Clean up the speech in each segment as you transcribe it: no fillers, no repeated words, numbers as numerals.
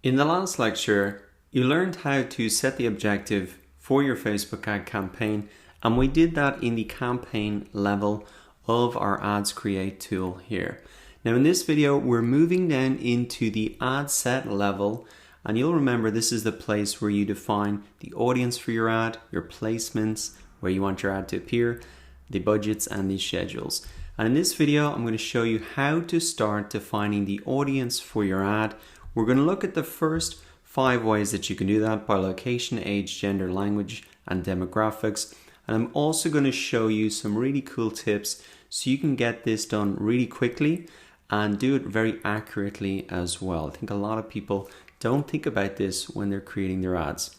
In the last lecture, you learned how to set the objective for your Facebook ad campaign, and we did that in the campaign level of our Ads Create tool here. Now in this video, we're moving down into the ad set level, and you'll remember this is the place where you define the audience for your ad, your placements, where you want your ad to appear, the budgets and the schedules. And in this video, I'm going to show you how to start defining the audience for your ad. We're going to look at the first 5 ways that you can do that by location, age, gender, language, and demographics. And I'm also going to show you some really cool tips so you can get this done really quickly and do it very accurately as well. I think a lot of people don't think about this when they're creating their ads.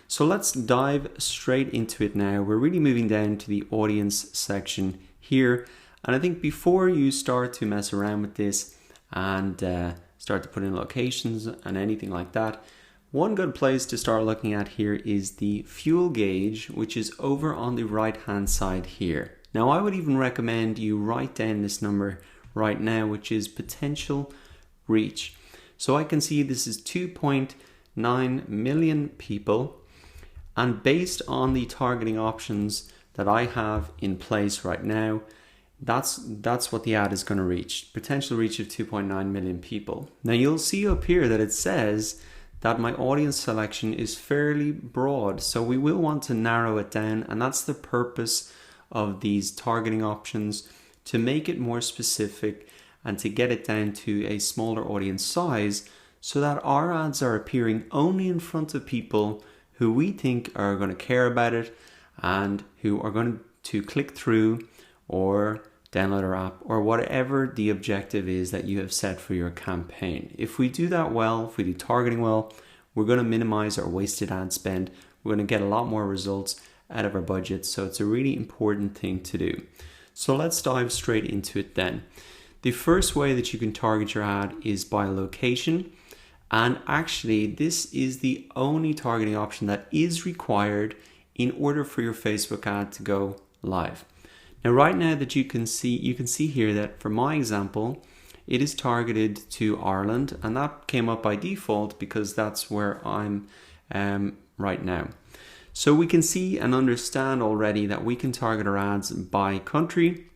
So let's dive straight into it now. We're really moving down to the audience section here. And I think before you start to mess around with this and start to put in locations and anything like that, one good place to start looking at here is the fuel gauge, which is over on the right hand side here. Now I would even recommend you write down this number right now, which is potential reach. So I can see this is 2.9 million people, and based on the targeting options that I have in place right now, that's what the ad is going to reach. Potential reach of 2.9 million people. Now you'll see up here that it says that my audience selection is fairly broad, so we will want to narrow it down, and that's the purpose of these targeting options, to make it more specific and to get it down to a smaller audience size so that our ads are appearing only in front of people who we think are going to care about it and who are going to click through or download our app, or whatever the objective is that you have set for your campaign. If we do that well, if we do targeting well, we're going to minimize our wasted ad spend. We're going to get a lot more results out of our budget. So it's a really important thing to do. So let's dive straight into it then. The first way that you can target your ad is by location. And actually, this is the only targeting option that is required in order for your Facebook ad to go live. Now, right now that you can see here that for my example, it is targeted to Ireland, and that came up by default because that's where I'm right now. So we can see and understand already that we can target our ads by country,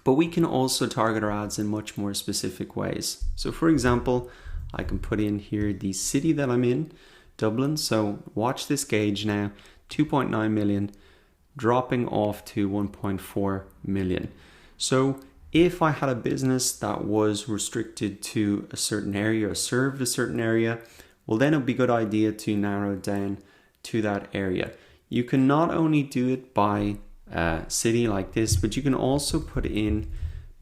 but we can also target our ads in much more specific ways. So for example, I can put in here the city that I'm in, Dublin. So watch this gauge now, 2.9 million. Dropping off to 1.4 million. So if I had a business that was restricted to a certain area or served a certain area, well then it would be a good idea to narrow it down to that area. You can not only do it by city like this, but you can also put in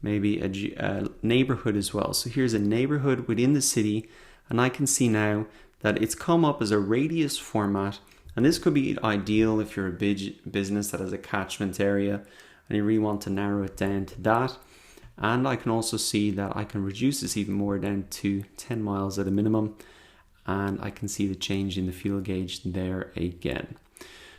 maybe a neighborhood as well. So here's a neighborhood within the city, and I can see now that it's come up as a radius format. And this could be ideal if you're a big business that has a catchment area and you really want to narrow it down to that. And I can also see that I can reduce this even more down to 10 miles at a minimum. And I can see the change in the fuel gauge there again.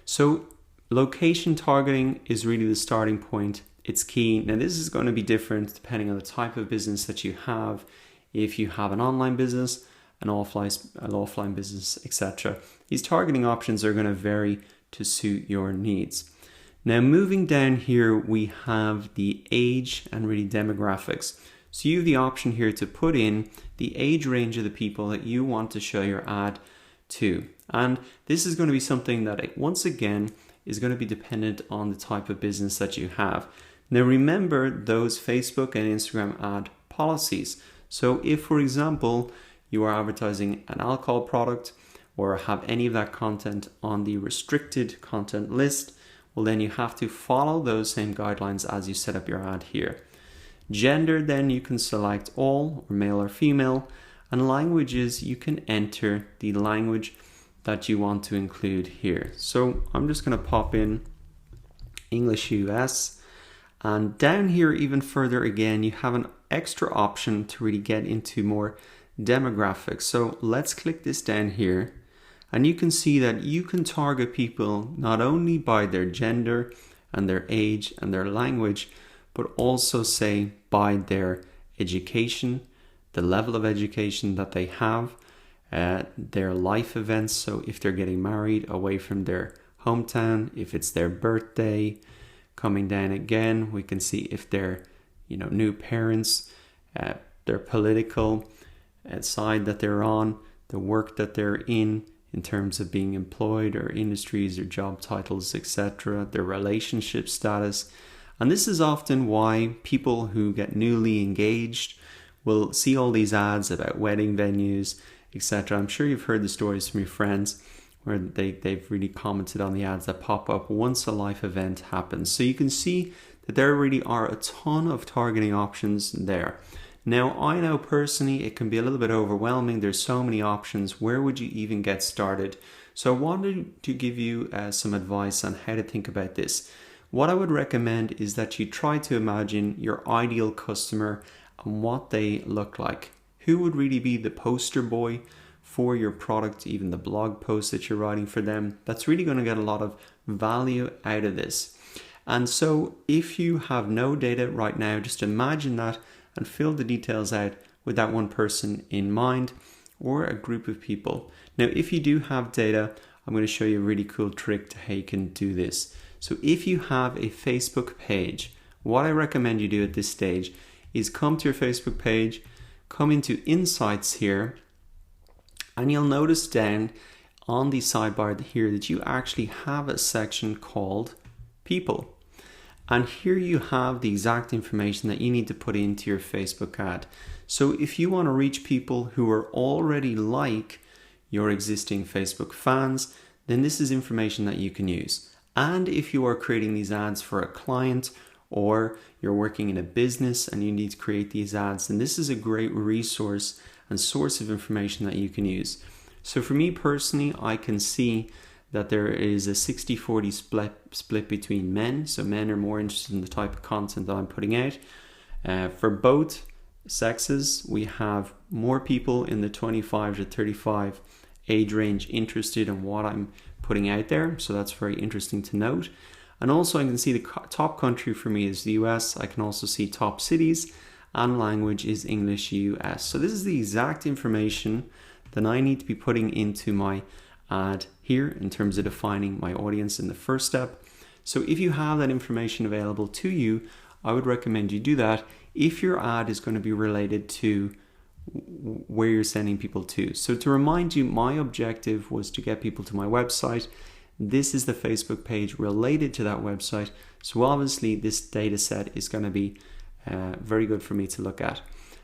So location targeting is really the starting point. It's key. Now this is going to be different depending on the type of business that you have. If you have an online business, an offline business, etc. These targeting options are going to vary to suit your needs. Now moving down here, we have the age and really demographics. So you have the option here to put in the age range of the people that you want to show your ad to. And this is going to be something that once again is going to be dependent on the type of business that you have. Now remember those Facebook and Instagram ad policies. So if, for example, you are advertising an alcohol product or have any of that content on the restricted content list, well then you have to follow those same guidelines as you set up your ad here. Gender, then you can select all, or male or female, and languages, you can enter the language that you want to include here. So I'm just going to pop in English US, and down here even further again, you have an extra option to really get into more demographics. So let's click this down here, and you can see that you can target people not only by their gender and their age and their language, but also say by their education, the level of education that they have, their life events. So if they're getting married away from their hometown, if it's their birthday, coming down again, we can see if they're, new parents, their political side that they're on, the work that they're in terms of being employed, or industries or job titles, etc., their relationship status. And this is often why people who get newly engaged will see all these ads about wedding venues, etc. I'm sure you've heard the stories from your friends where they've really commented on the ads that pop up once a life event happens. So you can see that there really are a ton of targeting options there. Now, I know personally it can be a little bit overwhelming. There's so many options. Where would you even get started? So I wanted to give you some advice on how to think about this. What I would recommend is that you try to imagine your ideal customer and what they look like. Who would really be the poster boy for your product, even the blog post that you're writing for them? That's really going to get a lot of value out of this. And so if you have no data right now, just imagine that and fill the details out with that one person in mind, or a group of people. Now, if you do have data, I'm going to show you a really cool trick to how you can do this. So if you have a Facebook page, what I recommend you do at this stage is come to your Facebook page, come into Insights here, and you'll notice down on the sidebar here that you actually have a section called People. And here you have the exact information that you need to put into your Facebook ad. So if you want to reach people who are already like your existing Facebook fans, then this is information that you can use. And if you are creating these ads for a client, or you're working in a business and you need to create these ads, then this is a great resource and source of information that you can use. So for me personally, I can see that there is a 60-40 split between men. So men are more interested in the type of content that I'm putting out. For both sexes, we have more people in the 25 to 35 age range interested in what I'm putting out there. So that's very interesting to note. And also I can see the top country for me is the US. I can also see top cities, and language is English US. So this is the exact information that I need to be putting into my ad here in terms of defining my audience in the first step. So if you have that information available to you, I would recommend you do that if your ad is going to be related to where you're sending people to. So to remind you, my objective was to get people to my website. This is the Facebook page related to that website. So obviously this data set is going to be very good for me to look at.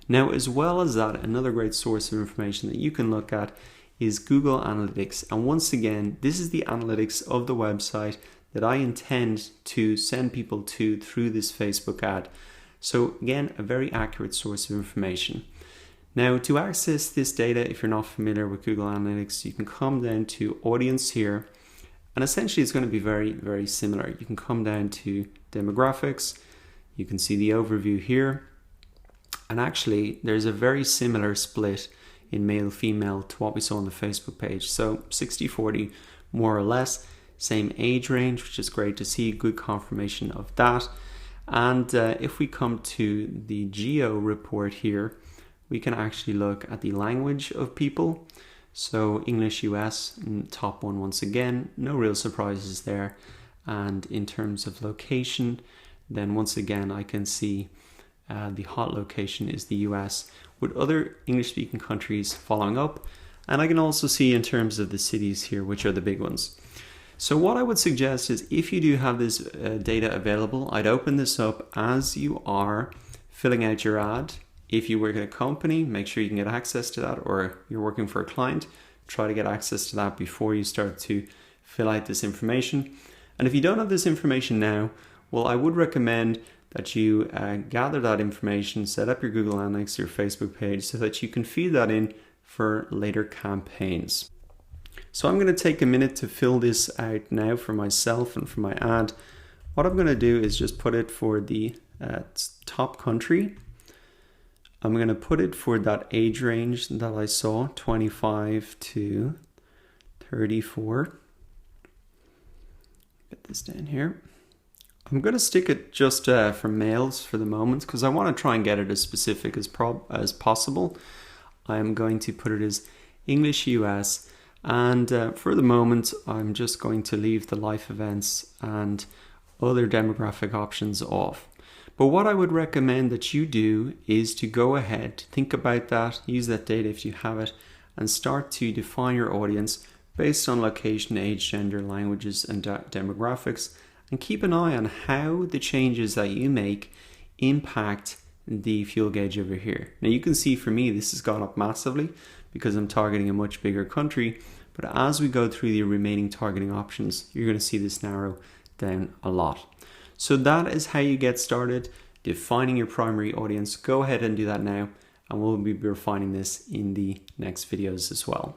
Now, as well as that, another great source of information that you can look at is Google Analytics. And once again, this is the analytics of the website that I intend to send people to through this Facebook ad. So again, a very accurate source of information. Now, to access this data, if you're not familiar with Google Analytics, you can come down to Audience here. And essentially, it's going to be very, very similar. You can come down to Demographics. You can see the overview here. And actually, there's a very similar split in male, female to what we saw on the Facebook page. So 60-40, more or less, same age range, which is great to see, good confirmation of that. And if we come to the geo report here, we can actually look at the language of people. So English US, top one once again, no real surprises there. And in terms of location, then once again, I can see the hot location is the US, with other English-speaking countries following up. And I can also see in terms of the cities here, which are the big ones. So what I would suggest is if you do have this data available, I'd open this up as you are filling out your ad. If you work at a company, make sure you can get access to that, or you're working for a client, try to get access to that before you start to fill out this information. And if you don't have this information now, well, I would recommend that you gather that information, set up your Google Analytics, your Facebook page, so that you can feed that in for later campaigns. So I'm going to take a minute to fill this out now for myself and for my ad. What I'm going to do is just put it for the top country. I'm going to put it for that age range that I saw, 25 to 34. Get this down here. I'm going to stick it just for males for the moment because I want to try and get it as specific as possible. I'm going to put it as English US, and for the moment I'm just going to leave the life events and other demographic options off. But what I would recommend that you do is to go ahead, think about that, use that data if you have it, and start to define your audience based on location, age, gender, languages, and demographics, and keep an eye on how the changes that you make impact the fuel gauge over here. Now you can see for me this has gone up massively because I'm targeting a much bigger country, but as we go through the remaining targeting options, you're going to see this narrow down a lot. So that is how you get started defining your primary audience. Go ahead and do that now, and we'll be refining this in the next videos as well.